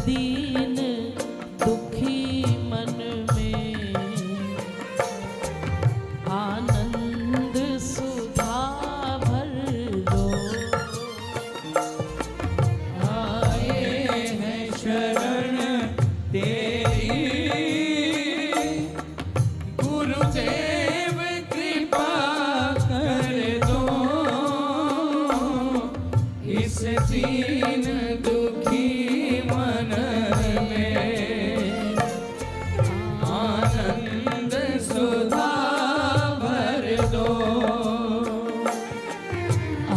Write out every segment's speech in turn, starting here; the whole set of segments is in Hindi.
दीन दुखी मन में आनंद सुधा भर दो। आए हैं शरण तेरी गुरुदेव कृपा कर दो। इस दीन दुखी मन में आनंद सुधा भर दो।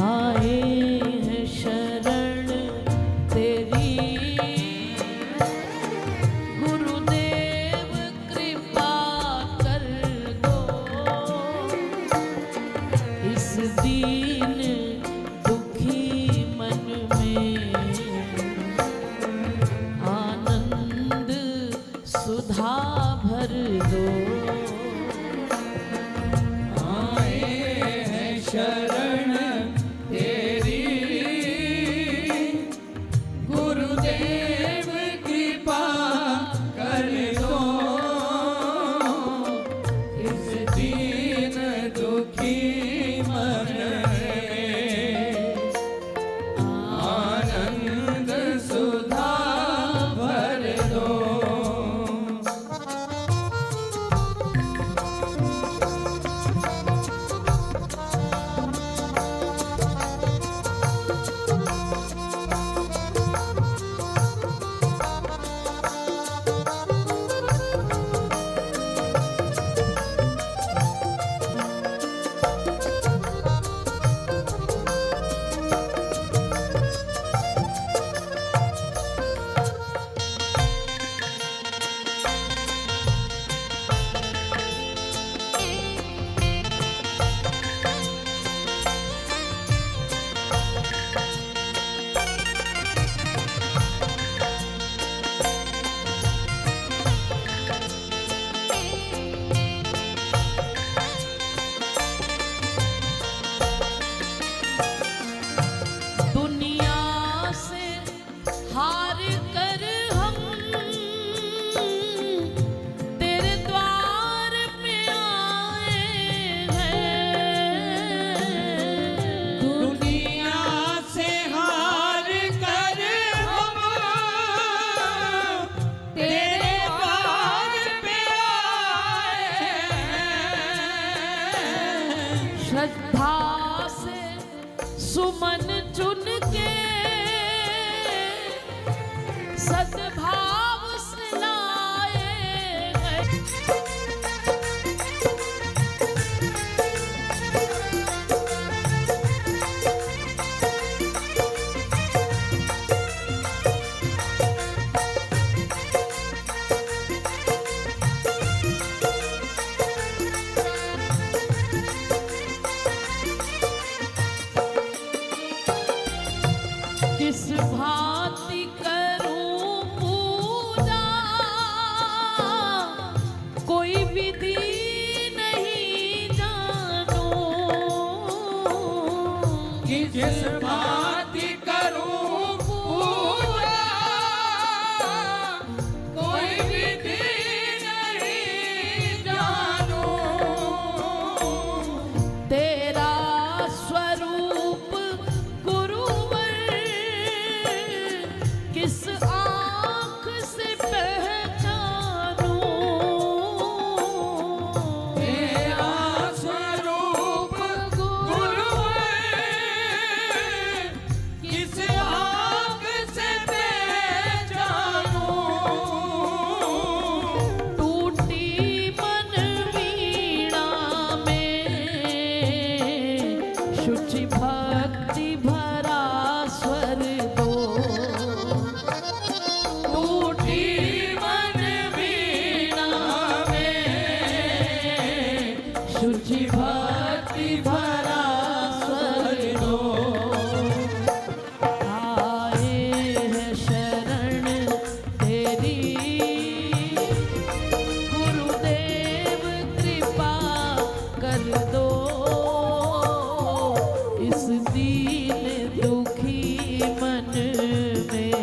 आए हैं शरण तेरी गुरुदेव कृपा कर दो। इस दीन दुखी मन में आनंद सुधा भर दो। आए हैं शरण तेरी गुरुदेव कृपा कर दो। इस दीन दुखी मन में आनंद सुधा भर दो। दुनिया से हार कर हम तेरे द्वार पे आए हैं। दुनिया से हार कर हम तेरे द्वार पे आए हैं। श्रद्धा से सुमन चुन के सद्भाव से लाए हैं। किस भांति करूं पूजा कोई विधि नहीं जानू। किस भांति करूं पूजा कोई विधि नहीं जानू। तेरा स्वरूप गुरुवर किस आँख से पहचानूं। तेरा स्वरूप गुरुवर किस आँख से पहचानूं। टूटी मन वीणा में शुचि भक्ति भरा स्वर दो। टूटी मन वीणा में शुचि भक्ति भरा स्वर दो। आए हैं शरण तेरी गुरुदेव कृपा कर दो। इस दीन दुखी मन में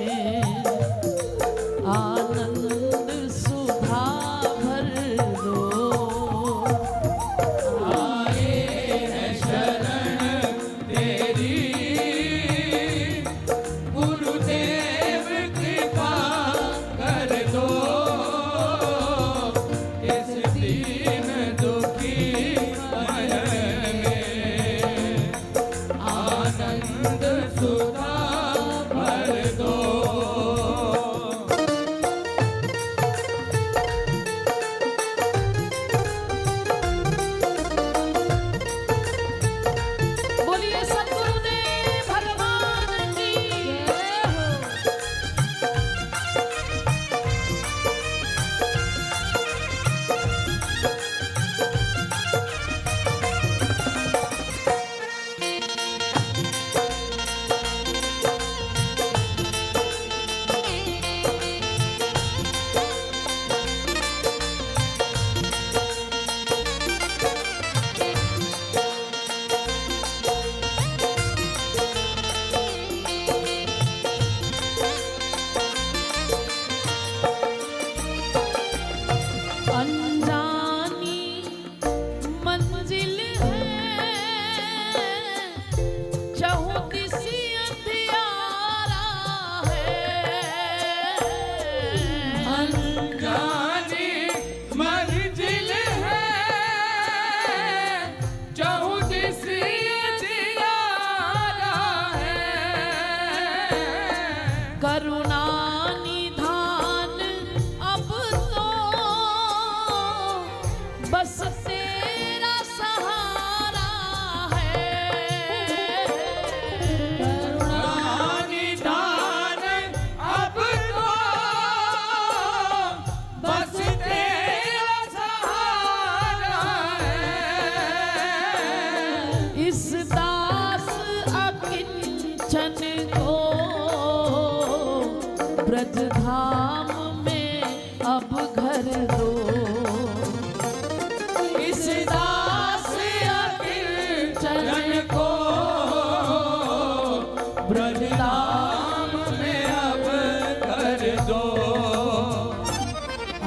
बस तेरा सहारा है करुणा निदान अब तो बस तेरा सहारा है। इस दास अकिंचन को ब्रज धाम में अब घर दो। इस दास अकिंचन को ब्रज धाम में अब कर दो।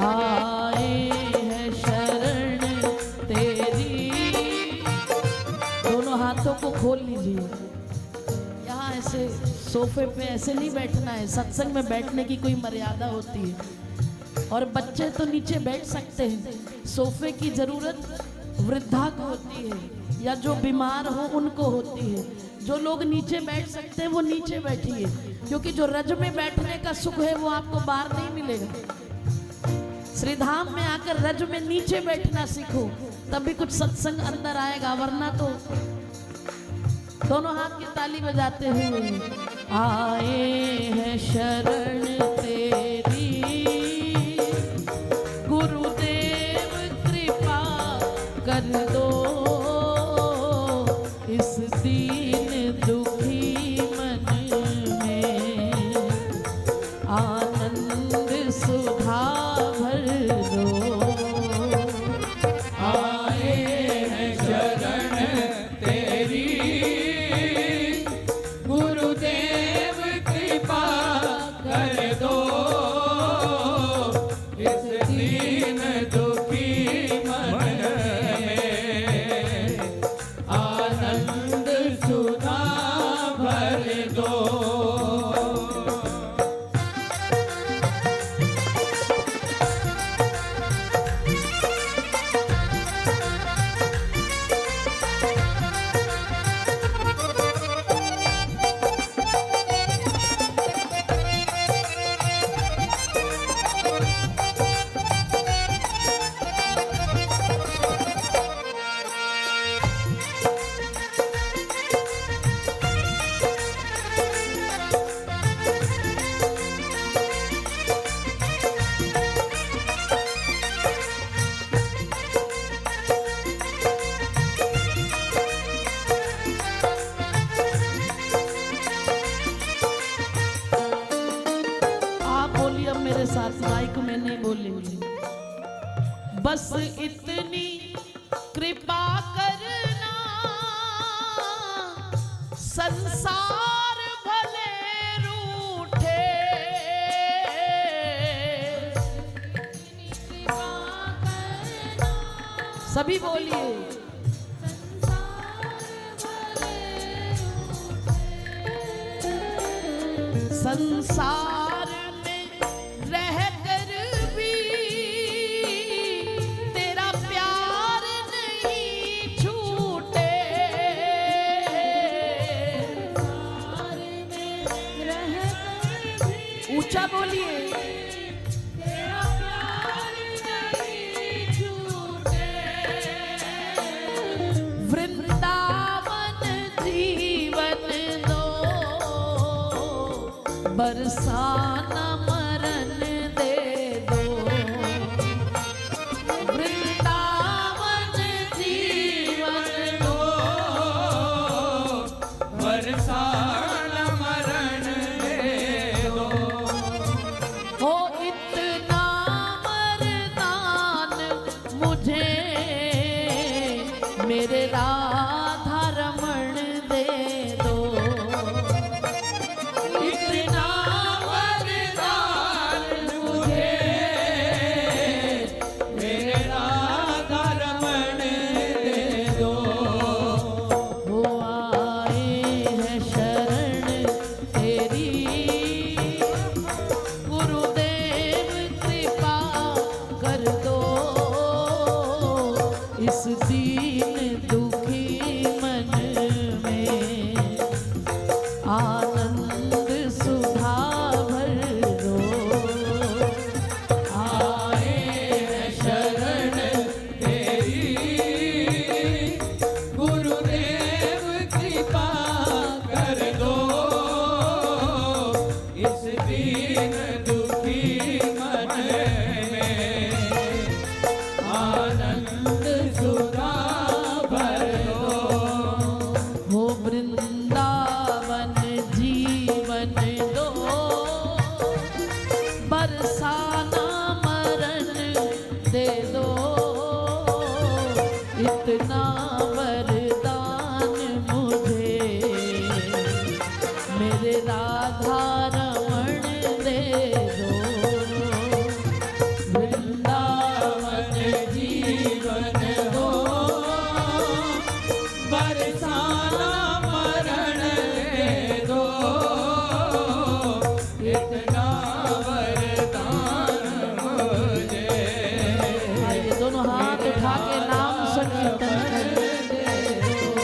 आए हैं शरण तेरी। दोनों हाथों को खोल लीजिए। यहाँ ऐसे सोफे पे ऐसे नहीं बैठना है। सत्संग में बैठने की कोई मर्यादा होती है और बच्चे तो नीचे बैठ सकते हैं। सोफे की जरूरत वृद्धा को होती है या जो बीमार हो उनको होती है। जो लोग नीचे बैठ सकते हैं वो नीचे बैठिए, क्योंकि जो रज में बैठने का सुख है वो आपको बाहर नहीं मिलेगा। श्रीधाम में आकर रज में नीचे बैठना सीखो, तभी कुछ सत्संग अंदर आएगा, वरना तो दोनों हाथ की ताली बजाते हुए आए हैं शरण तेरी। गुरुदेव कृपा कर दो इस दीन दुखी मन में। आनंद सुधा भर दो। आए हैं शरण तेरी। गुरुदेव कृपा कर दो इस दीन दुखी मन में। आनंद सुधा भर दो। मेरे साथ माइक में नहीं बोलेंगे। बस इतनी कृपा करना संसार भले रूठे। सभी बोलिए। संसार में रहकर भी तेरा प्यार नहीं छूटे। ऊंचा बोलिए। तेरा प्यार नहीं छूटे। वृंदावन जीवन दो बरसाना मरण दे दो। वृंदावन जीवन दो बरसाना मरण दे दो। हो इतना वरदान मुझे मेरे राधा रमण दे दो। इतना वरदान मुझे मेरे राधा रमण दे दो। वो आए हैं शरण तेरी। गुरुदेव कृपा कर दो इस दीन दुखी मन में। आनंद सुधा भर दो। आए हैं शरण तेरी। इतना